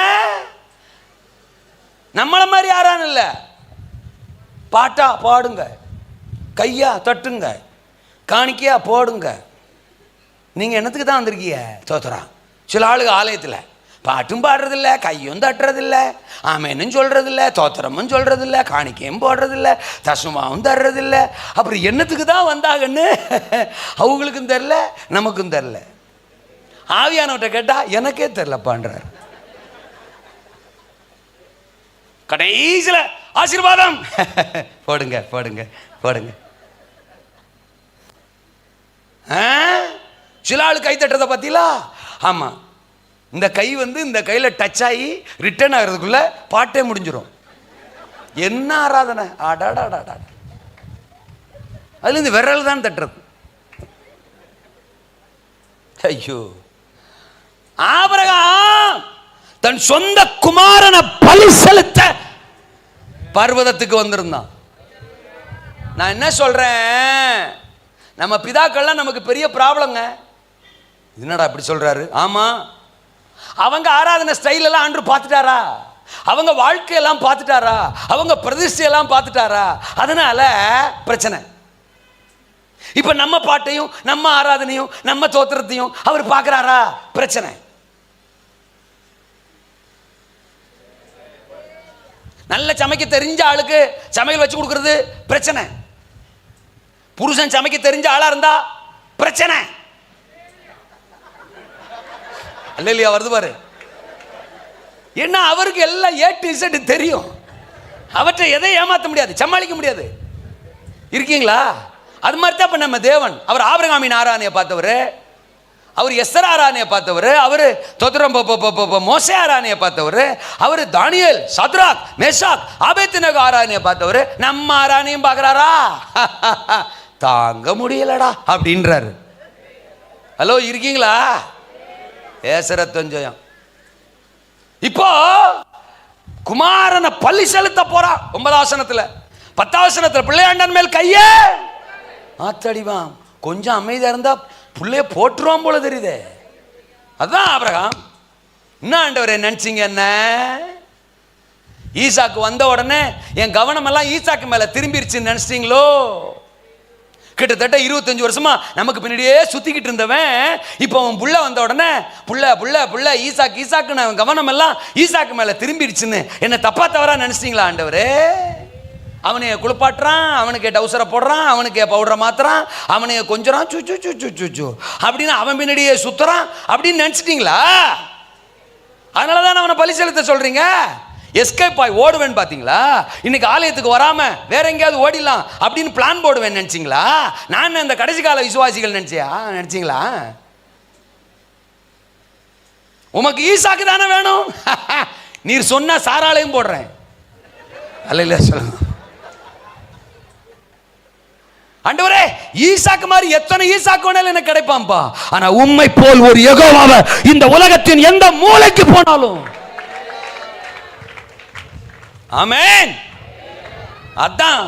நம்மள மாதிரி ஆராதனை இல்ல. பாட்டா பாடுங்க, கையா தட்டுங்க, காணிக்கையா போடுங்க. நீங்க என்னத்துக்கு தான் வந்திருக்கீங்க? தோத்துறான். சில ஆளுங்க ஆலயத்தில் பாட்டும் பாடுறதில்ல, கையும் தட்டுறதில்ல, ஆமேனும் சொல்றதில்ல, தோத்திரமும் சொல்றதில்ல, காணிக்கையும் போடுறதில்ல, தசுமாவும் தர்றதில்ல. அப்புறம் என்னத்துக்கு தான் வந்தாங்கன்னு அவங்களுக்கும் தெரில, நமக்கும் தெரில. ஆவியானவற்றை கேட்டா எனக்கே தெரிலப்பான்றார். கடைசியில் ஆசீர்வாதம் போடுங்க போடுங்க போடுங்க. சில ஆளு கை தட்டுறதை பத்திலா. ஆமா, இந்த கை இந்த கையில டச் ஆகி ரிட்டர்ன் ஆகிறதுக்குள்ள பாட்டே முடிஞ்சிடும். என்ன ஆராதனை! ஆடாடாடா, அதுல இந்த விரல் தான் தட்டுறது. ஐயோ, ஆபிரகாம் தன் சொந்த குமாரனை பலி செலுத்த பர்வதத்துக்கு வந்திருந்தான். நான் என்ன சொல்றேன், நம்ம பிதாக்கள்லாம் நமக்கு பெரிய ப்ராப்ளங்க. என்னடா இப்படி சொல்றாரு? ஆமா, அவங்க ஆராதனை ஸ்டைல் எல்லாம் ஆண்டு பார்த்துட்டாரா, அவங்க வாழ்க்கையெல்லாம் பார்த்துட்டாரா, அவங்க பிரதிஷ்டையெல்லாம் பார்த்துட்டாரா, அதனால பிரச்சனை. இப்ப நம்ம பாட்டையும் நம்ம ஆராதனையும் நம்ம தோத்திரத்தையும் அவர் பார்க்கிறாரா, பிரச்சனை. நல்ல சமைக்க தெரிஞ்ச ஆளுக்கு சமையல் வச்சு கொடுக்கிறது பிரச்சனை. புருஷன் சமைக்க தெரிஞ்ச ஆளா இருந்தா பிரச்சனை. இல்லையா? வருது பாரு. என்ன, அவருக்கு எல்லாம் A to Z தெரியும். அவற்றை எதை ஏமாற்ற முடியாது, சமாளிக்க முடியாது. இருக்கீங்களா? அது மாதிரி தான் இப்ப நம்ம தேவன். அவர் ஆபிரகாமின் ஆராதனையை பார்த்தவர், அவர் எஸ்தர் ஆராதனையை பார்த்தவர், அவர் தோத்திரம் மோசே ஆராதனையை பார்த்தவர், அவர் தானியேல், சத்ராக், மேஷாக், ஆபேத்நேகோ ஆராதனையை பார்த்தவர். நம்ம ஆராதனையும் பார்க்கிறாரா? தாங்க முடியலடா அப்படின்றாரு. ஹலோ, இருக்கீங்களா? ஏசரத்தஞ்சயம். இப்போ குமாரனை பலி செலுத்த போறா. 9ஆம் வசனத்துல, 10ஆம் வசனத்துல பிள்ளையாண்டன் மேல் கைய ஆத்தடிவான். கொஞ்சம் அமைதியா இருந்தா புள்ளைய போட்டுருவான் போல தெரியுதே. அதான் ஆபிரகாம். என்ன ஆண்டவரே நினைச்சீங்க? என்ன, ஈசாக்கு வந்த உடனே என் கவனம் எல்லாம் ஈசாக்கு மேல திரும்பிருச்சுன்னு நினைச்சிட்டீங்களோ? கிட்டத்தட்ட 25 வருஷமா நமக்கு பின்னாடியே சுத்திக்கிட்டு இருந்தவன் இப்போ அவன் புள்ள வந்த உடனே புள்ள புள்ள புள்ள ஈசாக்கு ஈசாக்குன்னு அவன் கவனம் எல்லாம் ஈசாக்கு மேல திரும்பிடுச்சுன்னு என்ன தப்பா தவறா நினைச்சிட்டீங்களா ஆண்டவரே? அவனைய குளிப்பாட்டுறான், அவனுக்கு டவுசரை போடுறான், அவனுக்கு பவுடரை மாத்துறான், அவனைய கொஞ்சறான், சுச்சு சுச்சு சுச்சு அப்படின்னு அவன் பின்னாடியே சுத்துறான் அப்படின்னு நினைச்சிட்டீங்களா? அதனாலதான் அவனை பலி செலுத்த சொல்றீங்க. எஸ்கேப் ஆகி ஓடுவேன் பாத்தீங்களா? இன்னைக்கு ஆலயத்துக்கு வராம வேற எங்கேயாவது ஓடிடலாம் அப்படின்னு பிளான் போடுவேன் நினைச்சீங்களா? நான் இந்த கடைசி கால விசுவாசிகள் நினைச்சீங்களா? உமக்கு ஈசாக்கு தானே வேணும். நீர் சொன்ன சாராலையும் போடுறேன். அல்ல சொல்லுங்க ஆண்டவரே, ஈசாக்கு மாதிரி எத்தனை ஈசாக்கு வேணாலும் எனக்கு கிடைப்பான்பா. ஆனா உம்மை போல் ஒரு யெகோவாவை இந்த உலகத்தின் எந்த மூலைக்கு போனாலும். ஆமென். அதான்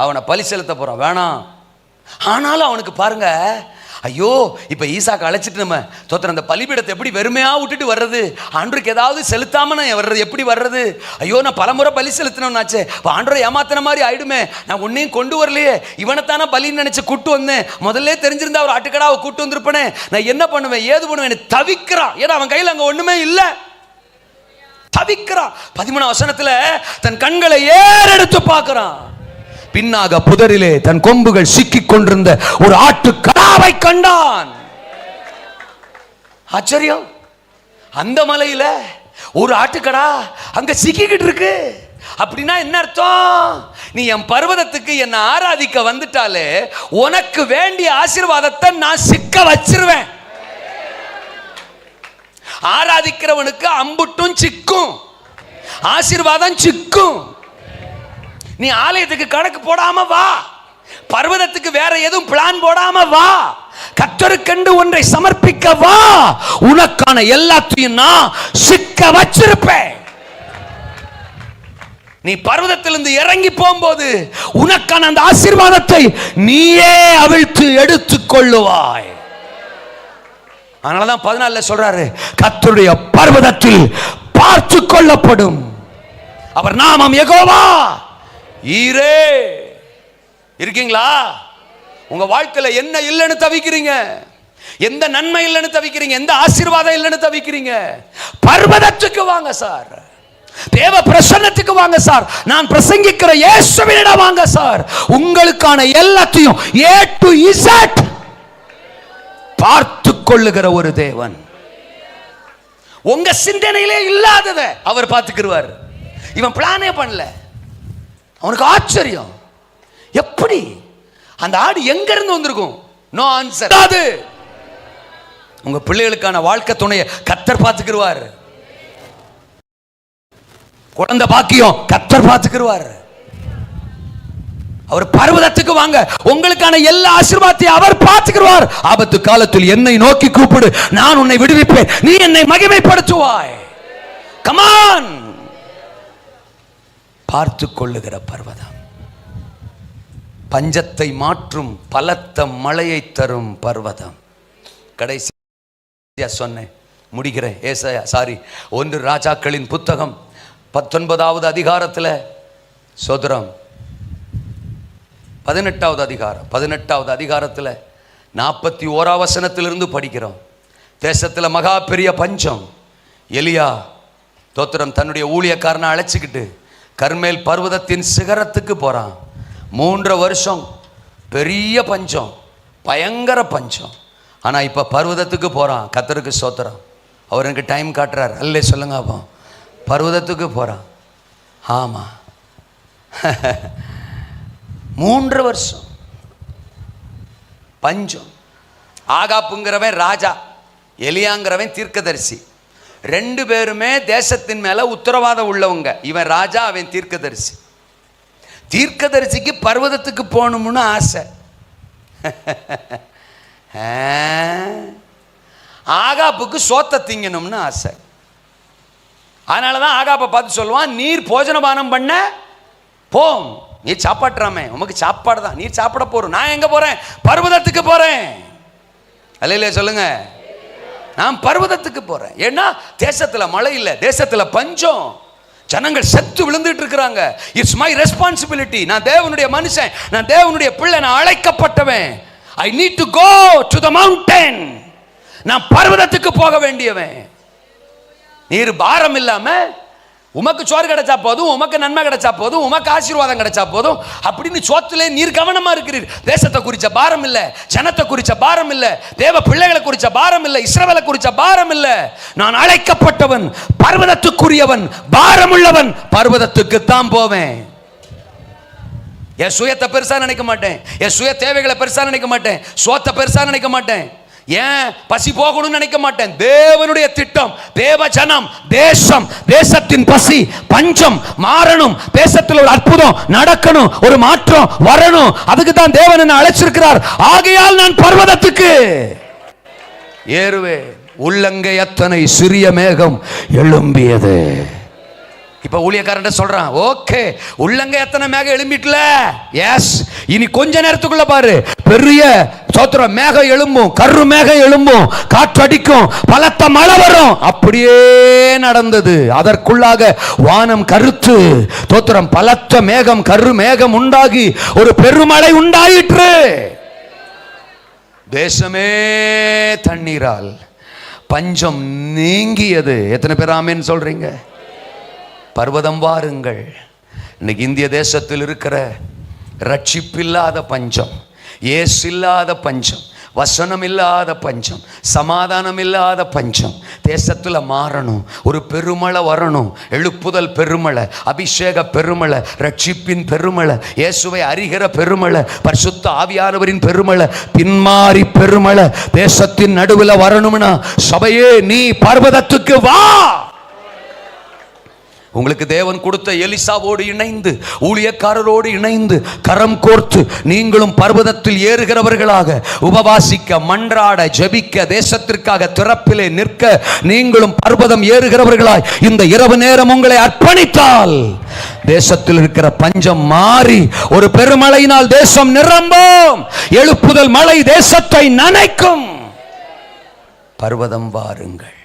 அவனை பலி செலுத்த போறான். வேணாம். ஆனாலும் அவனுக்கு பாருங்க, ஐயோ இப்ப ஈசாக்கு அழைச்சிட்டு நம்ம தோத்திரம் அந்த பலிபீடத்தை எப்படி வெறுமையா விட்டுட்டு வர்றது, ஆண்டவருக்கு ஏதாவது செலுத்தாம நான் வர்றது எப்படி வர்றது? ஐயோ நான் பலமுறை பலி செலுத்தினோம்னாச்சே, ஆண்டவரை ஏமாத்தின மாதிரி ஆயிடுமே, நான் உன்னையும் கொண்டு வரலையே, இவனைத்தானே பலின்னு நினைச்சு கூட்டு வந்தேன், முதல்ல தெரிஞ்சிருந்தா ஒரு ஆட்டுக்கடாவை கூட்டு வந்திருப்பேனே, நான் என்ன பண்ணுவேன் ஏது பண்ணுவேன் தவிக்கிறான். ஏன்னா அவன் கையில் அங்க ஒண்ணுமே இல்லை, தவிக்கிறான். 13ஆம் வசனத்துல தன் கண்களை ஏறெடுத்து பார்க்கிறான். பின்னாக புதரிலே தன் கொம்புகள் சிக்கிக் கொண்டிருந்த ஒரு ஆட்டுக்கடாவை கண்டான். ஆச்சரியம். அந்த மலையில ஒரு ஆட்டுக்கடா அங்க சிக்கிக்கிட்டு இருக்கு. அப்படின்னா என்ன அர்த்தம்? நீ என் பர்வதத்துக்கு என்ன ஆராதிக்க வந்துட்டாலே உனக்கு வேண்டிய ஆசீர்வாதத்தை நான் சிக்க வச்சிருவேன். ஆராதிக்கிறவனுக்கு அம்புட்டும் சிக்கும், ஆசீர்வாதம் சிக்கும். நீ ஆலயத்துக்கு கணக்கு போடாம வா, பர்வதத்துக்கு வேற எதுவும் பிளான் போடாம வா, கர்த்தருக்கென்று ஒன்றை சமர்ப்பிக்க வா, உனக்கான எல்லாத்தையும் நான் சிக்க வச்சிருப்பேன். நீ பர்வதத்திலிருந்து இறங்கி போகும்போது உனக்கான அந்த ஆசீர்வாதத்தை நீயே அவிழ்த்து எடுத்துக் கொள்ளுவாய். அதனாலதான் 14 சொல்றாரு, கர்த்தருடைய பர்வதத்தில் பார்த்து கொள்ளப்படும் அவர் நாமம் யெகோவா ஈரே. இருக்கீங்களா? உங்க வாழ்க்கையில என்ன இல்லைன்னு தவிக்கிறீங்க? எந்த நன்மை இல்லைன்னு தவிக்கிறீங்க? எந்த ஆசீர்வாதம் இல்லைன்னு தவிக்கிறீங்க? பர்வதத்துக்கு வாங்க சார், தேவ பிரசன்னத்துக்கு வாங்க சார், நான் பிரசங்கிக்கிற இயேசுவினிடம் வாங்க சார். உங்களுக்கான எல்லாத்தையும் A to Z பார்த்து கொள்ளுகிற ஒரு தேவன். உங்க சிந்தனையிலே இல்லாததை அவர் பார்த்துக்கிறார். இவன் பிளானே பண்ணல, அவனுக்கு ஆச்சரியம். எப்படி அந்த ஆடு எங்க இருந்து வந்திருக்கும்? No answer. அது உங்க பிள்ளைகளுக்கான வாழ்க்கை துணையை கர்த்தர் பார்த்துக்கிறார். குழந்தை பாக்கியம் கர்த்தர் பார்த்துக்கிறார். அவர் பர்வதத்துக்கு வாங்க, உங்களுக்கான எல்லா ஆசீர்வாதத்தையும் அவர் பார்த்துக்கிறார். ஆபத்து காலத்தில் என்னை நோக்கி கூப்பிடு, நான் உன்னை விடுவிப்பேன், நீ என்னை மகிமைப்படுத்துவாய். கமான். பார்த்து கொள்ளுகிற பர்வதம், பஞ்சத்தை மாற்றும் பலத்த மழையை தரும் பர்வதம். கடைசியா சொன்னேன், முடிக்கிறேன். ஏசாயா 1 ராஜாக்களின் புத்தகம் 19வது அதிகாரத்தில் சோதரம் 18வது அதிகாரம் 18வது அதிகாரத்தில் 41வது வசனத்திலிருந்து படிக்கிறோம். தேசத்தில் மகா பெரிய பஞ்சம். எலியா தோத்திரம் தன்னுடைய ஊழியக்காரனை அழைச்சிக்கிட்டு கர்மேல் பர்வதத்தின் சிகரத்துக்கு போறான். 3 வருஷம் பெரிய பஞ்சம், பயங்கர பஞ்சம். ஆனால் இப்போ பர்வதத்துக்கு போகிறான். கர்த்தருக்கு ஸ்தோத்திரம். அவர் எனக்கு டைம் காட்டுறார். அல்லே சொல்லுங்க. அப்போ பர்வதத்துக்கு போகிறான். ஆமாம், 3 வருஷம் பஞ்சம். ஆகாப்புங்கிறவன் ராஜா, எலியாங்கிறவன் தீர்க்கதரிசி. 2 பேருமே தேசத்தின் மேலே உத்தரவாதம் உள்ளவங்க. இவன் ராஜா, அவன் தீர்க்கதரிசி. தீர்க்கதரிசிக்கு பர்வதத்துக்கு போகணும்னு ஆசை. ஆகாப்புக்கு சோத்தை திங்கணும்னு ஆசை. அதனால தான் ஆகாப்பை பார்த்து சொல்லுவான், நீர் போஜனபானம் பண்ண போம். நீ சாப்பாட்டுறாமே, உமக்கு சாப்பாடு தான், நீ சாப்பிட போறோம். நான் எங்க போறேன்? பர்வதத்துக்கு போறேன். அல்லையிலே சொல்லுங்க. நான் பர்வதத்துக்கு போறேன். ஏன்னா தேசத்துல மழை இல்லை, தேசத்துல பஞ்சம், ஜனங்கள் செத்து விழுந்துட்டு இருக்கிறாங்க. It's my responsibility. நான் தேவனுடைய மனுஷன், நான் தேவனுடைய பிள்ளை, நான் அழைக்கப்பட்டவன். I need to go to the mountain. நான் பர்வதத்துக்கு போக வேண்டியவன். நீர் பாரம் இல்லாம உமக்கு சோறு கிடைச்சா போதும், உமக்கு நன்மை கிடைச்சா போதும், உமக்கு ஆசீர்வாதம் கிடைச்சா போதும் அப்படின்னு சோத்திலே நீர் கவனமா இருக்கிறீர். தேசத்தை குறிச்ச பாரம் இல்லை, ஜனத்தை குறிச்ச பாரம் இல்லை, தேவ பிள்ளைகளை குறிச்ச பாரம் இல்லை, இஸ்ரவேலை குறிச்ச பாரம் இல்லை. நான் அழைக்கப்பட்டவன், பர்வதத்துக்குரியவன், பாரம் உள்ளவன். பர்வதத்துக்கு தான் போவேன். என் சுயத்தை பெருசா நினைக்க மாட்டேன், என் சுய தேவைகளை பெருசா நினைக்க மாட்டேன், சோத்தை பெருசா நினைக்க மாட்டேன், ஏன் பசி போகணும்னு நினைக்க மாட்டேன். தேவனுடைய திட்டம், தேவ ஜனம், தேசம், தேசத்தின் பசி பஞ்சம் மாறணும், தேசத்தில் ஒரு அற்புதம் நடக்கணும், ஒரு மாற்றம் வரணும். அதுக்கு தான் தேவன் என்ன அழைச்சிருக்கிறார். ஆகையால் நான் பர்வதத்துக்கு ஏறுவேன். உள்ளங்கை அத்தனை சிறிய மேகம் எழும்பியது. இப்ப ஊழியக்காரன் சொல்றான், ஓகே உள்ளங்க எத்தனை மேகம் எழும்பிட்டல, எஸ், இனி கொஞ்ச நேரத்துக்குள்ள பாரு பெரிய சோத்திரம் மேகம் எழும்பும், கரு மேகம் எழும்பும், காற்றடிக்கும், பலத்த மழை வரும். அப்படியே நடந்தது. அதற்குள்ளாக வானம் கருத்து தோத்திரம் பலத்த மேகம், கரு மேகம் உண்டாகி ஒரு பெருமழை உண்டாயிற்று. தேசமே தண்ணீரால் பஞ்சம் நீங்கியது. எத்தனை பேர் ஆமென் சொல்றீங்க? பர்வதம் வாருங்கள். இன்னைக்கு இந்திய தேசத்தில் இருக்கிற ரட்சிப்பில்லாத பஞ்சம், இயேசு இல்லாத பஞ்சம், வசனம் இல்லாத பஞ்சம், சமாதானம் இல்லாத பஞ்சம் தேசத்தில் மாறணும். ஒரு பெருமழை வரணும். எழுப்புதல் பெருமழை, அபிஷேக பெருமழை, ரட்சிப்பின் பெருமழை, இயேசுவை அறிகிற பெருமழை, பரிசுத்த ஆவியானவரின் பெருமழை, பின்மாறி பெருமழை தேசத்தின் நடுவில் வரணும்னா சபையே நீ பர்வதத்துக்கு வா. உங்களுக்கு தேவன் கொடுத்த எலிசாவோடு இணைந்து, ஊழியக்காரரோடு இணைந்து கரம் கோர்த்து நீங்களும் பர்வதத்தில் ஏறுகிறவர்களாக உபவாசிக்க, மன்றாட, ஜெபிக்க, தேசத்திற்காக திறப்பிலே நிற்க நீங்களும் பர்வதம் ஏறுகிறவர்களாய் இந்த இரவு நேரம் உங்களை அர்ப்பணித்தால் தேசத்தில் இருக்கிற பஞ்சம் மாறி ஒரு பெருமழையினால் தேசம் நிரம்பும். எழுப்புதல் மழை தேசத்தை நனைக்கும். பர்வதம் வாருங்கள்.